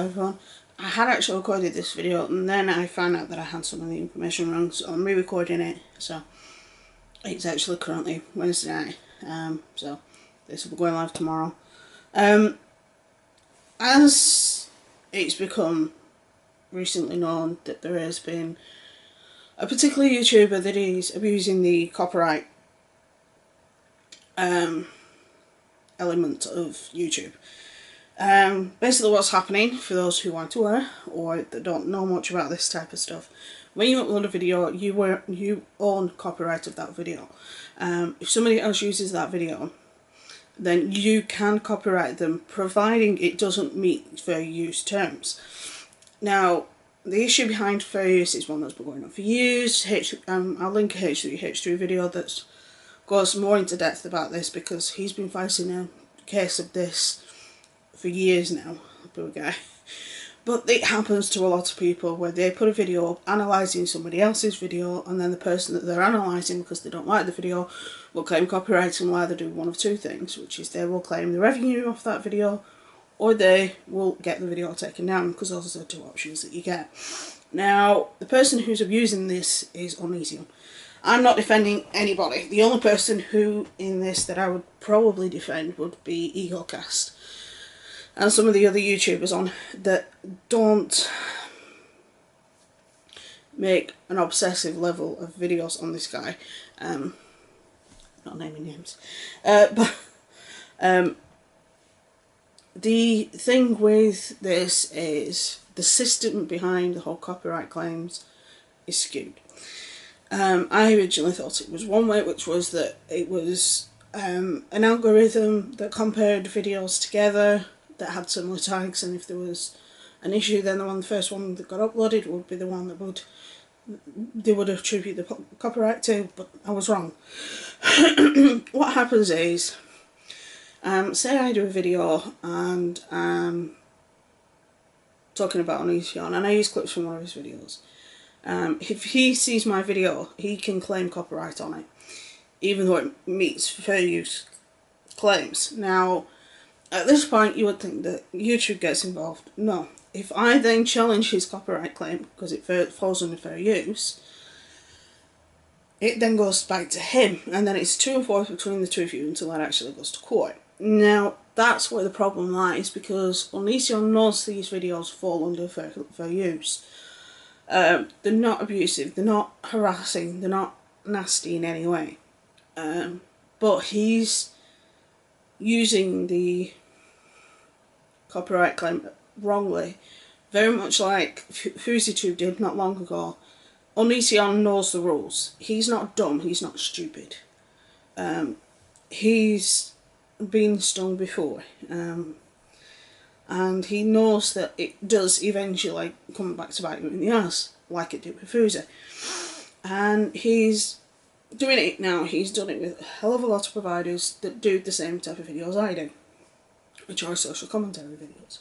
Hello everyone. I had actually recorded this video and then I found out that I had some of the information wrong, so I'm re-recording it. So it's actually currently Wednesday night, so this will be going live tomorrow. As it's become recently known that there has been a particular YouTuber that is abusing the copyright element of YouTube. Basically what's happening, for those who aren't aware or that don't know much about this type of stuff, when you upload a video, you own copyright of that video. If somebody else uses that video, then you can copyright them, providing it doesn't meet fair use terms. Now, the issue behind fair use is one that's been going on for years. I'll link a H3 video that goes more into depth about this, because he's been fighting a case of this for years now, poor guy. But it happens to a lot of people where they put a video up analysing somebody else's video, and then the person that they're analysing, because they don't like the video, will claim copyright and will either do one of two things, which is they will claim the revenue off that video, or they will get the video taken down, because those are the two options that you get. Now, the person who's abusing this is Onision. I'm not defending anybody. The only person who in this that I would probably defend would be EagleCast and some of the other YouTubers on that don't make an obsessive level of videos on this guy. Not naming names. But the thing with this is the system behind the whole copyright claims is skewed. I originally thought it was one way, which was that it was an algorithm that compared videos together that had similar tags, and if there was an issue, then the first one that got uploaded would be the one that they would attribute the copyright to, but I was wrong. What happens is, say I do a video and I'm talking about Onision, and I use clips from one of his videos. If he sees my video, he can claim copyright on it, even though it meets fair use claims. Now, at this point, you would think that YouTube gets involved. No. If I then challenge his copyright claim, because it falls under fair use, it then goes back to him, and then it's to and forth between the two of you until that actually goes to court. Now, that's where the problem lies, because Onision knows these videos fall under fair use. They're not abusive, they're not harassing, they're not nasty in any way. But he's using the copyright claim wrongly, very much like FouseyTube did not long ago. Onision knows the rules. He's not dumb, he's not stupid. He's been stung before, and he knows that it does eventually come back to bite him in the ass, like it did with Fousey. And he's doing it now. He's done it with a hell of a lot of providers that do the same type of videos I do, which are social commentary videos.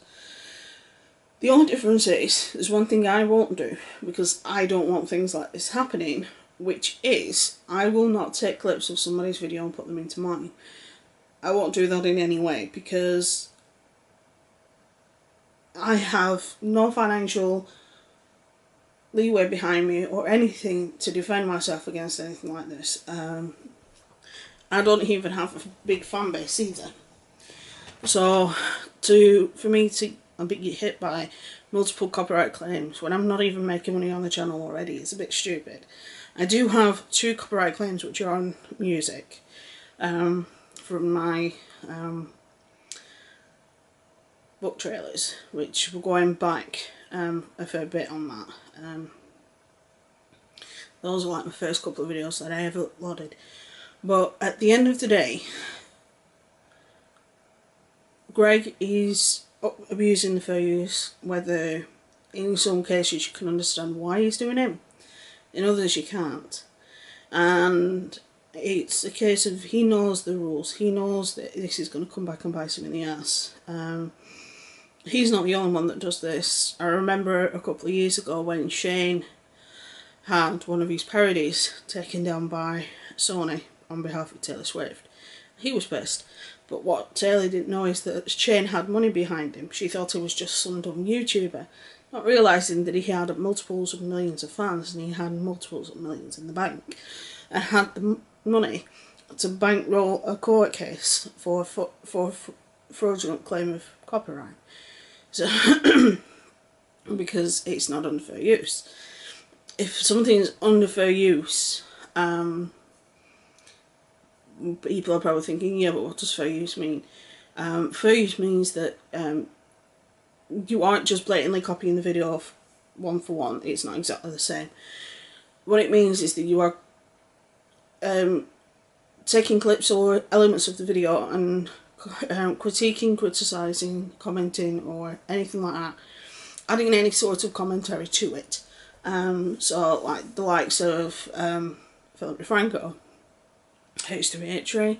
The only difference is, there's one thing I won't do, because I don't want things like this happening, which is, I will not take clips of somebody's video and put them into mine. I won't do that in any way, because I have no financial leeway behind me or anything to defend myself against anything like this. I don't even have a big fan base either. So, for me to get hit by multiple copyright claims when I'm not even making money on the channel already is a bit stupid. I do have 2 copyright claims which are on music, from my book trailers, which were going back a fair bit on that. Those are like my first couple of videos that I ever uploaded. But at the end of the day, Greg is abusing the fair use, whether in some cases you can understand why he's doing it, in others you can't. And it's a case of, he knows the rules, he knows that this is going to come back and bite him in the ass. He's not the only one that does this. I remember a couple of years ago when Shane had one of his parodies taken down by Sony on behalf of Taylor Swift. He was pissed. But what Taylor didn't know is that Shane had money behind him. She thought he was just some dumb YouTuber, not realising that he had multiples of millions of fans and he had multiples of millions in the bank, and had the money to bankroll a court case for fraudulent claim of copyright. So, because it's not under fair use. If something's under fair use, people are probably thinking, yeah, but what does fair use mean? Fair use means that you aren't just blatantly copying the video off one for one. It's not exactly the same. What it means is that you are taking clips or elements of the video and critiquing, criticising, commenting, or anything like that, adding any sort of commentary to it. So like the likes of Philip DeFranco, H3H3,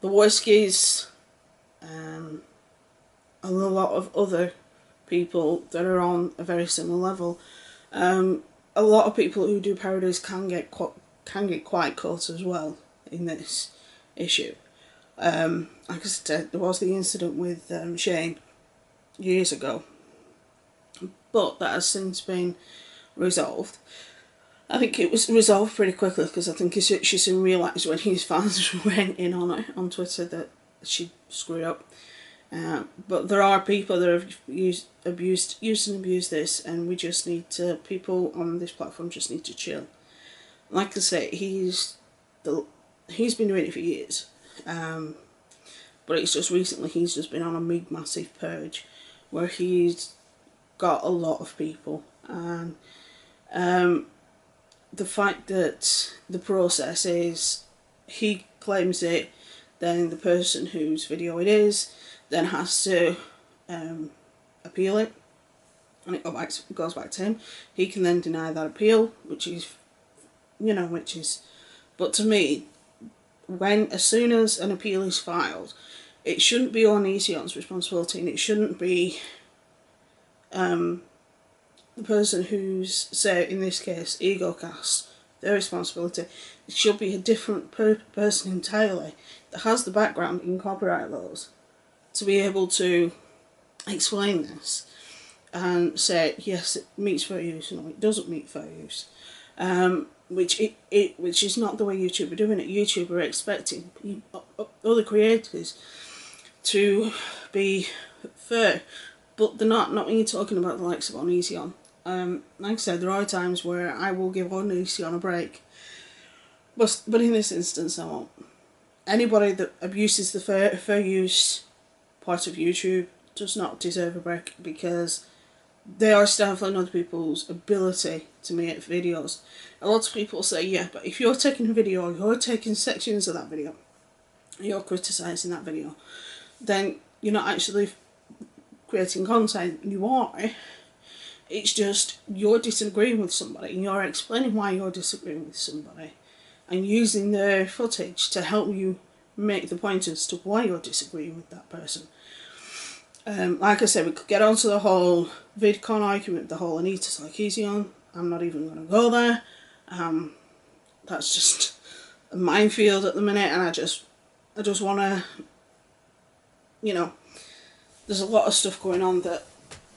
the Whiskies, and a lot of other people that are on a very similar level. A lot of people who do parodies can get quite caught as well in this issue. Like I said, there was the incident with Shane years ago, but that has since been resolved. I think it was resolved pretty quickly because I think she soon realised when his fans went in on it on Twitter that she screwed up. But there are people that have used and abused this, and we just need to, people on this platform just need to chill. Like I say, he's been doing it for years, but it's just recently he's just been on a big massive purge where he's got a lot of people, and the fact that the process is he claims it, then the person whose video it is then has to appeal it, and it goes back to him. He can then deny that appeal, which is, but to me, as soon as an appeal is filed, it shouldn't be on Easyon's responsibility, and it shouldn't be the person who's, say in this case, EgoCast, their responsibility. It should be a different person entirely that has the background in copyright laws to be able to explain this and say, yes, it meets fair use, no, it doesn't meet fair use. Which is not the way YouTube are doing it. YouTube are expecting other creators to be fair, but they're not when you're talking about the likes of On Easy On. Like I said, there are times where I will give On Easy On a break, but in this instance I won't. Anybody that abuses the fair use part of YouTube does not deserve a break, because they are stifling other people's ability to make videos. A lot of people say, yeah, but if you're taking a video, you're taking sections of that video, you're criticising that video, then you're not actually creating content. You are. It's just you're disagreeing with somebody and you're explaining why you're disagreeing with somebody and using their footage to help you make the point as to why you're disagreeing with that person. Like I said, we could get onto the whole VidCon argument, the whole Anita's like Easy On. I'm not even going to go there. That's just a minefield at the minute, and I just want to, there's a lot of stuff going on that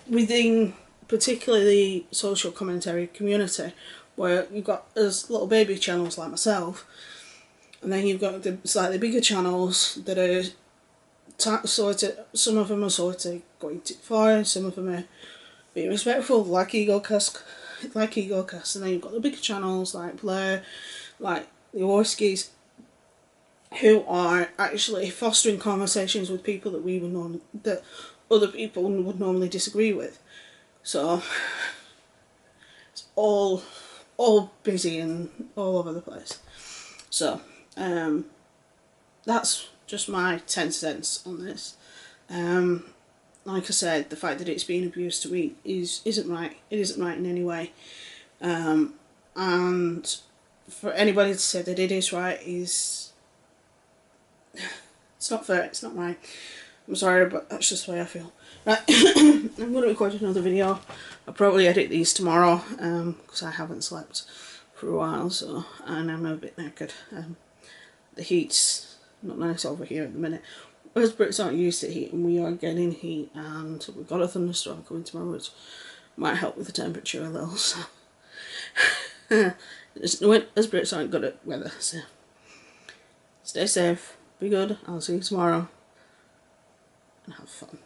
within particularly the social commentary community, where you've got as little baby channels like myself, and then you've got the slightly bigger channels that are some of them are sort of going too far, some of them are being respectful, like EgoCast, and then you've got the bigger channels like Blair, like the Orskis, who are actually fostering conversations with people that other people would normally disagree with. So it's all busy and all over the place. So that's just my 10 cents on this. Like I said, the fact that it's being abused to me isn't right. It isn't right in any way. And for anybody to say that it is right it's not fair. It's not right. I'm sorry, but that's just the way I feel. Right, I'm going to record another video. I'll probably edit these tomorrow because I haven't slept for a while, and I'm a bit knackered. the heat's not nice over here at the minute. Us Brits aren't used to heat, and we are getting heat, and we've got a thunderstorm coming tomorrow, which might help with the temperature a little. So us Brits aren't good at weather, so stay safe, be good. I'll see you tomorrow, and have fun.